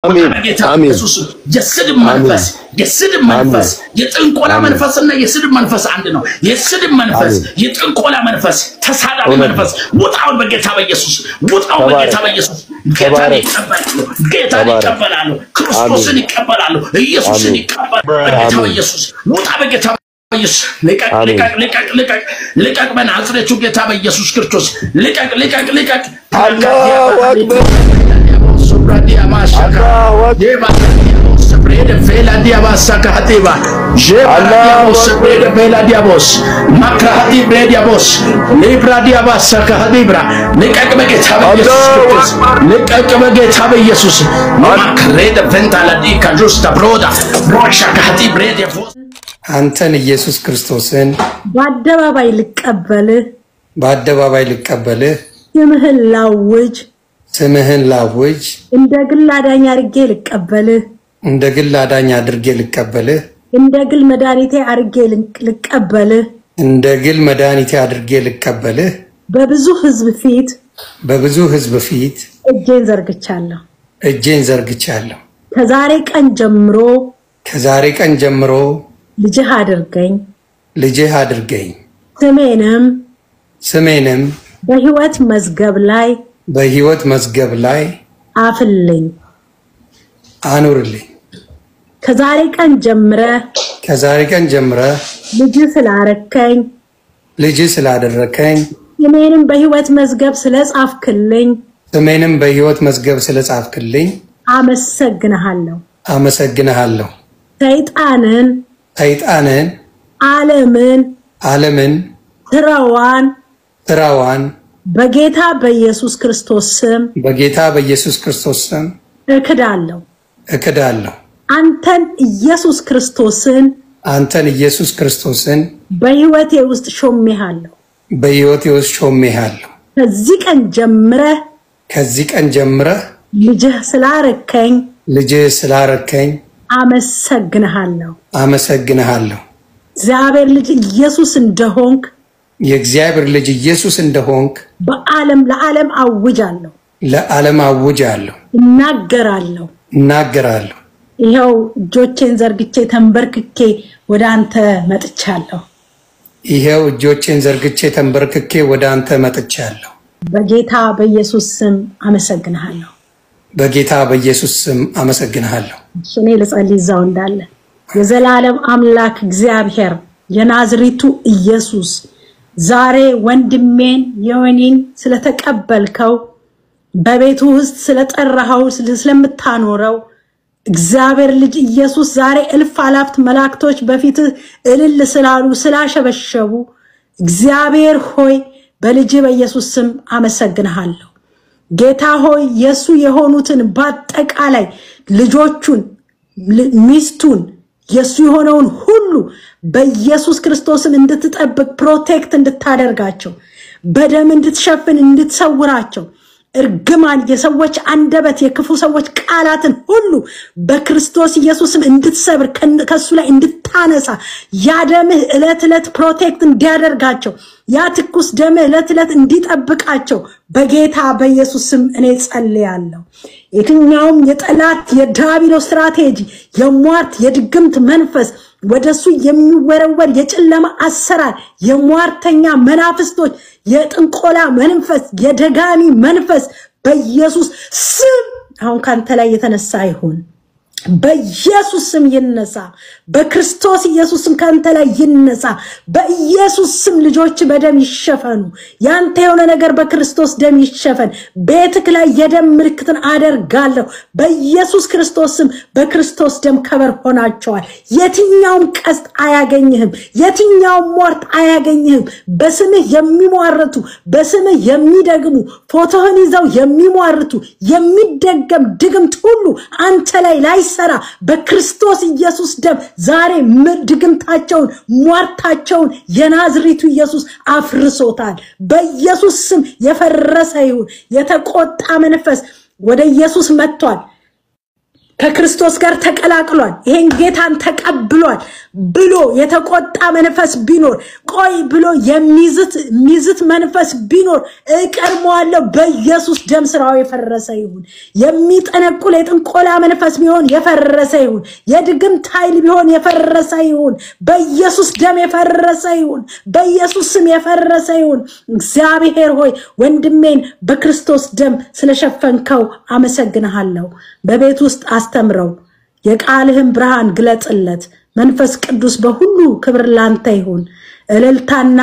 አሜን የስድብ መንፈስ የጥንቆላ መንፈስና የስድብ መንፈስ አንድ ነው የስድብ መንፈስ የጥንቆላ መንፈስ ተሳዳቢ መንፈስ ውጣው በጌታ በኢየሱስ ውጣው በጌታ በኢየሱስ ጌታን ይቀበላሉ ክርስቶስን ይቀበላሉ ኢየሱስን ይቀበላሉ በጌታ በኢየሱስ ውጣ በጌታ በኢየሱስ ልቀቅ በናዝሬቱ ጌታ በኢየሱስ ክርስቶስ ልቀቅ አላሁ አክበር Sobradia Mashaka, Deva, Sebrede Vela Diabasaka Hativa, Jebadiabos, Sebrede Vela Diabos, Makrahati Brediabos, Libra Diabasaka Hadibra, Nikakabaget Jesus, Makrede Ventala Dika Justa Broda, Roshaka Hati Brediabos. አንተን ኢየሱስ ክርስቶስን በአደባባይ ልቀበልህ ስምህን ላውጅ እንደ ግል አዳኝ አድርጌ ልቀበልህ እንደ ግል መድኃኒቴ አድርጌ ልቀበልህ በብዙ ህዝብ ፊት እጄን ዘርግቻለሁ ከዛሬ ቀን ጀምሮ ልጅህ አድርገኝ ስሜንም በህይወት መዝገብ ላይ አኑርልኝ ከዛሬ ቀን ጀምረ ልጅ ስላደረከኝ ስሜንም በህይወት መዝገብ ስለጻፍክልኝ አመሰግንሃለሁ ሰይጣንን ዓለምን ትራዋን በጌታ በኢየሱስ ክርስቶስ ስም እክዳለሁ አንተን ኢየሱስ ክርስቶስን በህይወቴ ውስጥ ሾሜሃለሁ ከዚህ ቀን ጀምረህ ልጅህ ስላረከኝ አመሰግንሃለሁ የእግዚአብሔር ልጅ ኢየሱስ እንደሆንክ ለዓለም አውጃለሁ እናገራለሁ ይሄው እጆቼን ዘርግቼ ተንበርክኬ ወደ አንተ መጥቻለሁ በጌታ በኢየሱስ ስም አመሰግንሃለሁ እኔ ለጸልይዛው እንዳለ የዘላለም አምላክ እግዚአብሔር የናዝሬቱ ኢየሱስ ዛሬ ወንድሜን የወኒን ስለተቀበልከው በቤቱ ውስጥ ስለጠራኸው ስለምታኖረው እግዚአብሔር ልጅ ኢየሱስ ዛሬ እልፍ አላፍት መላእክቶች በፊት እልል ስላሉ ስላሸበሸቡ እግዚአብሔር ሆይ በልጅ በኢየሱስ ስም አመሰግንሃለሁ ጌታ ሆይ የሱ የሆኑትን በአጠቃላይ ልጆቹን ሚስቱን የሱ የሆነውን ሁሉ በኢየሱስ ክርስቶስም እንድትጠብቅ ፕሮቴክት እንድታደርጋቸው በደም እንድትሸፍን እንድትሰውራቸው እርግማን የሰዎች አንደበት የክፉ ሰዎች ቃላትን ሁሉ በክርስቶስ ኢየሱስም እንድትሰብር ከሱ ላይ እንድታነሳ ያደምህ እለት ፕሮቴክት እንዲያደርጋቸው ያ ትኩስ ደምህ እለት እንዲጠብቃቸው በጌታ በኢየሱስም እኔ ጸልያለሁ የትኛውም የጠላት የዳቢሎስ ስትራቴጂ የሟርት የድግምት መንፈስ ወደሱ የሚወረወር የጨለማ አሰራር የሟርተኛ መናፍስቶች የጥንቆላ መንፈስ የደጋሚ መንፈስ በኢየሱስ ስም አሁን ካንተ ላይ የተነሳ ይሁን በኢየሱስ ስም ይነሳ በክርስቶስ ኢየሱስ ስም ካንተ ላይ ይነሳ በኢየሱስ ስም ልጆች በደም ይሸፈኑ ያንተ የሆነ ነገር በክርስቶስ ደም ይሸፈን ቤትክ ላይ የደም ምልክትን አደርጋለሁ በኢየሱስ ክርስቶስ ስም በክርስቶስ ደም ከበር ሆናቸዋል የትኛውም ቀስት አያገኝህም የትኛውም ሟርት አያገኝህም በስምህ የሚሟርቱ በስምህ የሚደግሙ ፎቶህን ይዘው የሚሟርቱ የሚደገም ድግምት ሁሉ አንተ ላይ ሰራ በክርስቶስ ኢየሱስ ደም ዛሬ ድግምታቸውን ሟርታቸውን የናዝሬቱ ኢየሱስ አፍርሶታል በኢየሱስ ስም የፈረሰ ይሁን የተቆጣ መንፈስ ወደ ኢየሱስ መጥቷል ከክርስቶስ ጋር ተቀላቅሏል ይሄን ጌታን ተቀብሏል ብሎ የተቆጣ መንፈስ ቢኖር ቆይ ብሎ የሚዝት መንፈስ ቢኖር እቀርመዋለሁ በኢየሱስ ደም ስራው የፈረሰ ይሁን የሚጠነቁል የጥንቆላ መንፈስ ቢሆን የፈረሰ ይሁን የድግምት ኃይል ቢሆን የፈረሰ ይሁን በኢየሱስ ደም የፈረሰ ይሁን በኢየሱስ ስም የፈረሰ ይሁን እግዚአብሔር ሆይ ወንድሜን በክርስቶስ ደም ስለሸፈንከው አመሰግንሃለሁ በቤት ውስጥ አስተምረው የቃልህን ብርሃን ግለጽለት መንፈስ ቅዱስ በሁሉ ክብር ላንተ ይሁን እልልታና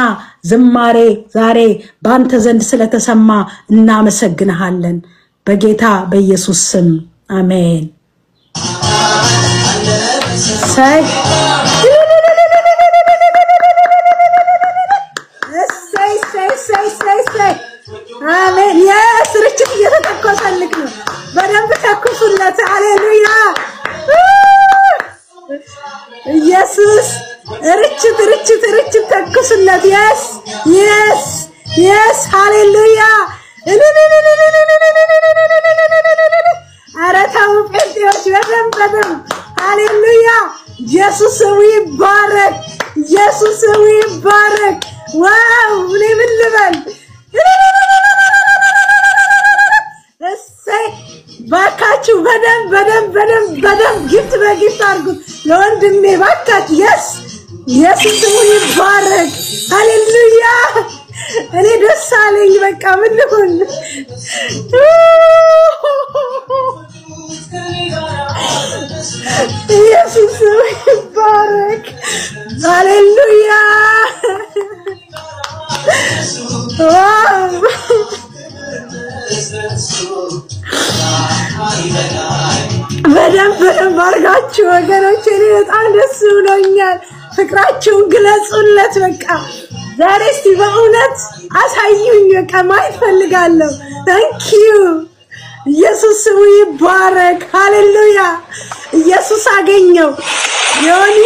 ዝማሬ ዛሬ ባንተ ዘንድ ስለተሰማ እናመሰግንሃለን በጌታ በኢየሱስ ስም አሜን ሳይ አሜን ያስርችት እየተተኮሰልክ ነው በደንብ ተኩሱለት ሃሌሉያ ኢየሱስ ርችት ተኩሱለት yes hallelujah አረታው ጴንጤዎች በደንብ ሃሌሉያ ኢየሱስ ይባረክ ኢየሱስ ይባረክ ዋው ምን ልበል ባካችሁ በደም ጊፍት በጊፍት አድርጉት ለወንድሜ ባካችሁ ኢየሱስ ይባረክ ሃሌሉያ እኔ ደስ አለኝ በቃ ምን ልሁን ኢየሱስ ይባረክ ሃሌሉያ በደንብ አርጋችሁ ወገኖቼ እኔ በጣም ደስ ብሎኛል ፍቅራችሁን ግለጹለት በቃ ዛሬ እስቲ በእውነት አሳዩኝ በቃ ማየት ፈልጋለሁ thank you ኢየሱስ ይባረክ ሃሌሉያ ኢየሱስ አገኘው ዮኒ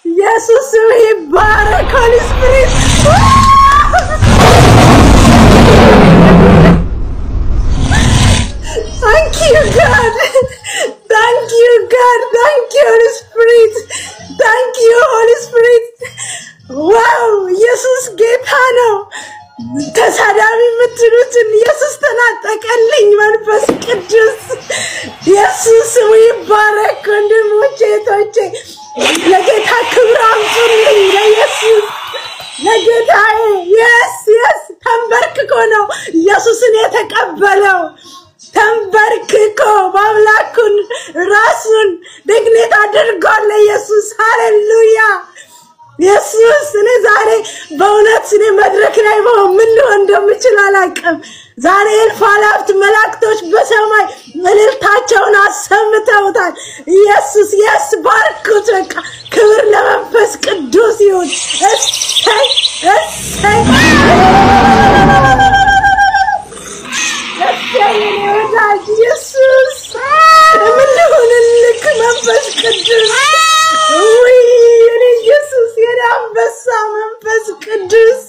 ኢየሱስ ይባረክ ሆሊ ስፒሪት Thank you, God. Thank you, God. Thank you, Holy Spirit. Thank you, Holy Spirit. Wow, Jesus ጌታ ነው ተሳዳቢ ምትሉትን ኢየሱስ ተናጠቀልኝ መንፈስ ቅዱስ ኢየሱስ ይባረክ ወንድሞቼ እህቶቼ ለጌታ ክብር አምጡልኝ ለኢየሱስ ለጌታዬ yes ተንበርክኮ ነው ኢየሱስን የተቀበለው ተንበርክኮ ባምላኩን ራሱን ደግነት አድርጓል ለኢየሱስ ሃሌሉያ ኢየሱስ እኔ ዛሬ በእውነት እኔ መድረክ ላይ ምን ሊሆን እንደምችል አላውቅም ዛሬ አላፍት መላእክቶች በሰማይ እልልታቸውን አሰምተውታል ኢየሱስ ባርኩት በቃ ክብር ለመንፈስ ቅዱስ ይሁን እሰይ ኢየሱስ ምን ሊሆንልክ መንፈስ ቅዱስ ወይ እኔ ኢየሱስ የዳንበሳ መንፈስ ቅዱስ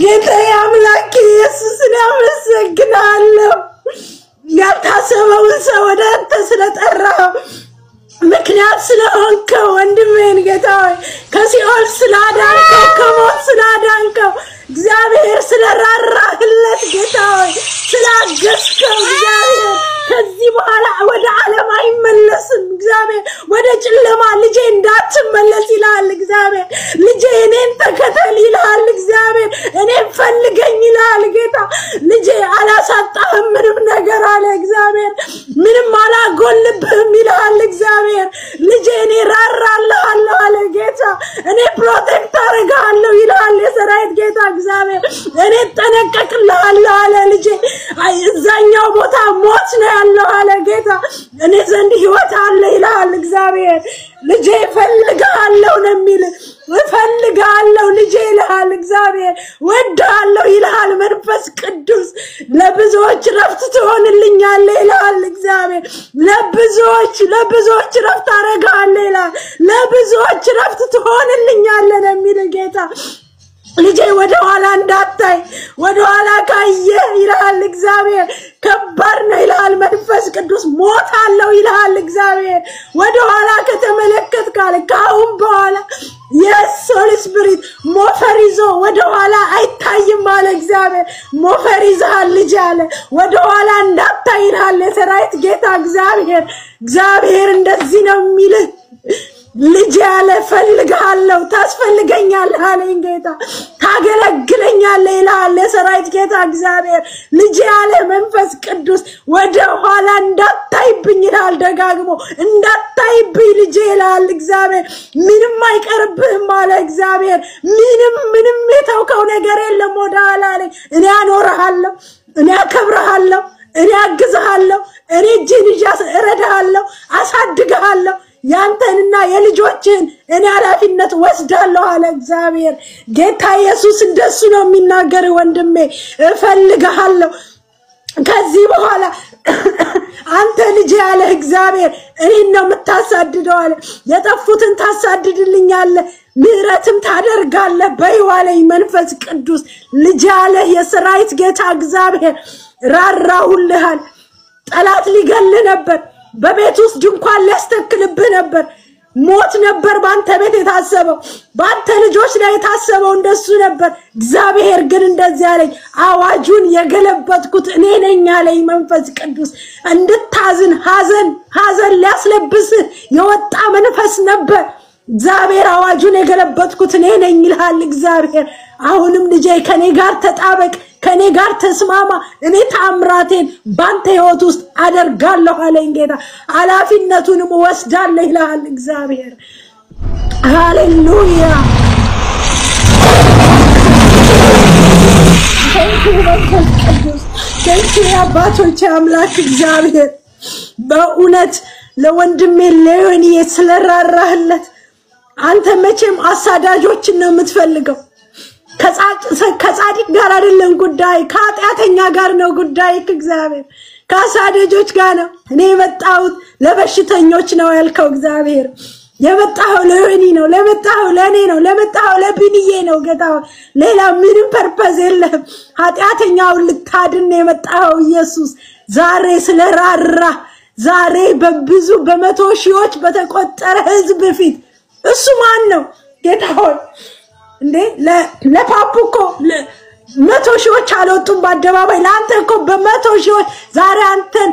ጌታ አምላክ ኢየሱስ እናመሰግናለሁ ያልታሰበውን ሰው ወደ አንተ ስለጠራው ምክንያት ስለሆንከው ወንድሜን ጌታ ከሲኦል ስላዳንከው ከሞት ስላዳንከው እግዚአብሔር ስለራራህለት ጌታ ስላገዝከው እግዚአብሔር ከዚህ በኋላ ወደ ዓለም አይመለስም እግዚአብሔር ወደ ጨለማ ልጄ እንዳትመለስ ይላል እግዚአብሔር ልጄ እኔን ተከተል ይላል እግዚአብሔር እኔን ፈልገኝ ይላል ጌታ ልጄ አላሳጣህም ምንም ነገር አለ እግዚአብሔር ምንም አላጎልብህም ይላል እግዚአብሔር ልጄ እኔ ራራልሃለሁ አለ ጌታ እኔ ፕሮቴክት አደርግሃለሁ ይላል የሰራዊት ጌታ እግዚአብሔር እኔ ተጠነቀቅልሃለሁ አለ ልጄ እዛኛው ቦታ ሞት ነው ያለው አለ ጌታ እኔ ዘንድ ህይወት አለ ይላል እግዚአብሔር ልጄ ፈልጋለሁ ነው የሚል ፈልጋለሁ ልጄ ይላል እግዚአብሔር ወዳለሁ ይላል መንፈስ ቅዱስ ለብዙዎች ረፍት ትሆንልኛለህ ይላል እግዚአብሔር ለብዙዎች ረፍት አረጋለሁ ይላል ለብዙዎች ረፍት ትሆንልኛለህ ነው የሚል ጌታ ልጄ ወደ ኋላ እንዳታይ ወደ ኋላ ካየ ይላል እግዚአብሔር ከባድ ነው ይላል መንፈስ ቅዱስ ሞት አለው ይላል እግዚአብሔር ወደ ኋላ ከተመለከት ካለ ካሁን በኋላ የሶል ስፒሪት ሞፈሪዞ ወደ ኋላ አይታይም አለ እግዚአብሔር ሞፈሪዛል ልጅ አለ ወደ ኋላ እንዳታይ ይላል የሰራዊት ጌታ እግዚአብሔር እንደዚህ ነው የሚልህ ልጅ ያለ ፈልጋለሁ ታስፈልገኛለህ አለኝ ጌታ ታገለግለኛለህ ይላል የሰራዊት ጌታ እግዚአብሔር ልጅ ያለ መንፈስ ቅዱስ ወደ ኋላ እንዳታይብኝ ይላል ደጋግሞ እንዳታይብኝ ልጅ ይላል እግዚአብሔር ምንም አይቀርብህም አለ እግዚአብሔር ምንም የተውከው ነገር የለም ወደ ኋላ አለኝ እኔ አኖርሃለሁ እኔ አከብርሃለሁ እኔ አግዝሃለሁ እኔ እጅህን እረዳሃለሁ አሳድግሃለሁ ያንተንና የልጆችን እኔ ኃላፊነት ወስዳለሁ አለ እግዚአብሔር ጌታ ኢየሱስ እንደሱ ነው የሚናገር ወንድሜ እፈልግሃለሁ ከዚህ በኋላ አንተ ልጅ ያለ እግዚአብሔር እኔን ነው የምታሳድደው አለ የጠፉትን ታሳድድልኛለህ ምህረትም ታደርጋለህ በይዋለኝ መንፈስ ቅዱስ ልጅ ያለ የሰራዊት ጌታ እግዚአብሔር ራራውልሃል ጠላት ሊገል ነበር በቤት ውስጥ ድንኳን ሊያስተክልብህ ነበር ሞት ነበር ባንተ ቤት የታሰበው ባንተ ልጆች ላይ የታሰበው እንደሱ ነበር እግዚአብሔር ግን እንደዚህ አለኝ አዋጁን የገለበጥኩት እኔ ነኝ አለኝ መንፈስ ቅዱስ እንድታዝን ሐዘን ሊያስለብስህ የወጣ መንፈስ ነበር እግዚአብሔር አዋጁን የገለበጥኩት እኔ ነኝ ይላል እግዚአብሔር አሁንም ልጄ ከኔ ጋር ተጣበቅ ከኔ ጋር ተስማማ እኔ ታምራቴን ባንተ ህይወት ውስጥ አደርጋለሁ አለኝ ጌታ ኃላፊነቱንም ወስዳለሁ ይላል እግዚአብሔር ሃሌሉያ Thank you አባቶች አምላክ እግዚአብሔር በእውነት ለወንድሜ ለዮኒ ስለራራህለት አንተ መቼም አሳዳጆችን ነው የምትፈልገው ከጻድቅ ጋር አይደለም ጉዳይ ከኃጢአተኛ ጋር ነው ጉዳይ እግዚአብሔር ከአሳዳጆች ጋር ነው እኔ የመጣሁት ለበሽተኞች ነው ያልከው እግዚአብሔር የመጣኸው ለዮኒ ነው ለመጣኸው ለኔ ነው ለመጣኸው ለብንዬ ነው ጌታው ሌላ ምንም ፐርፐዝ የለም ኃጢአተኛውን ልታድን የመጣኸው ኢየሱስ ዛሬ ስለራራ ዛሬ በብዙ በመቶ ሺዎች በተቆጠረ ህዝብ ፊት እሱ ማን ነው ጌታው እንዴ ለፓፑኮ መቶ ሺዎች አልወጡም በአደባባይ ለአንተ እኮ በመቶ ሺዎች ዛሬ አንተን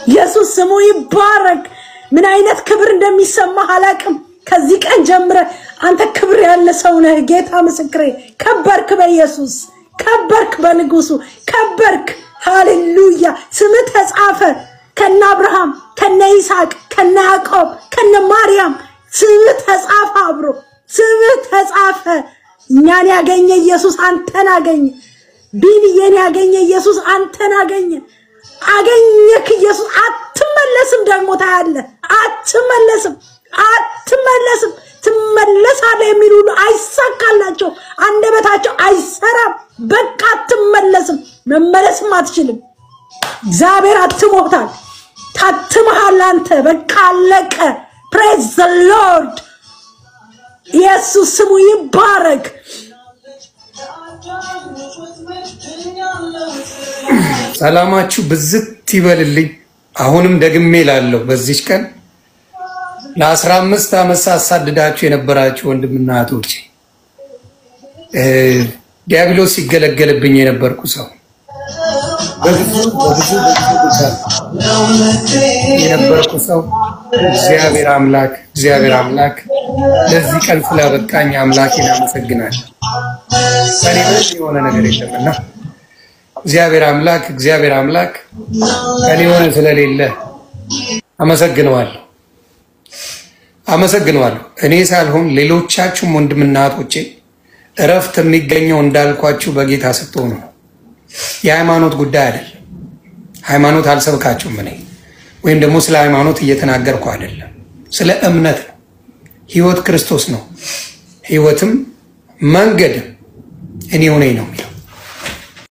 ኢየሱስ ስሙ ይባረክ ምን አይነት ክብር እንደሚሰማህ አላቅም ከዚህ ቀን ጀምረ አንተ ክብር ያለ ሰው ነህ ጌታ ምስክሬ ከበርክ በኢየሱስ ከበርክ በንጉሱ ከበርክ ሃሌሉያ ስምህ ተጻፈ ከነ አብርሃም ከነ ይስሐቅ ከነ ያዕቆብ ከነ ማርያም ስምህ ተጻፈ አብሮ ስምህ ተጻፈ እኛን ያገኘ ኢየሱስ አንተን አገኘ ቢንዬን ያገኘ ኢየሱስ አንተን አገኘ አገኘክ ኢየሱስ አትመለስም ደግሞ ታያለ አትመለስም ትመለሳለህ የሚሉ አይሳካላቸው አንደበታቸው አይሰራም በቃ አትመለስም መመለስም አትችልም እግዚአብሔር አትሞታል ታትመሃል አንተ በቃ አለቀ praise the lord ኢየሱስ ስሙ ይባረክ ሰላማችሁ ብዝት ይበልልኝ አሁንም ደግሜ ላለው በዚህ ቀን ለ15 ዓመት ሳሳድዳችሁ የነበራችሁ ወንድምና እህቶቼ ዲያብሎስ ሲገለገልብኝ የነበርኩ ሰው በብዙ የነበርኩ ሰው እግዚአብሔር አምላክ ለዚህ ቀን ስላበቃኝ አምላኬን አመሰግናለሁ ከኔ በላይ የሆነ ነገር የለምና እግዚአብሔር አምላክ ከኔ የሆነ ስለሌለ አመሰግነዋለሁ እኔ ሳልሆን ሌሎቻችሁም ወንድምና እህቶቼ እረፍት የሚገኘው እንዳልኳችሁ በጌታ ስትሆኑ ነው የሃይማኖት ጉዳይ አይደለም ሃይማኖት አልሰብካችሁም እኔ ወይም ደግሞ ስለ ሃይማኖት እየተናገርኩ አይደለም ስለ እምነት ነው ህይወት ክርስቶስ ነው ህይወትም መንገድ እኔ ሆነኝ ነው የሚለው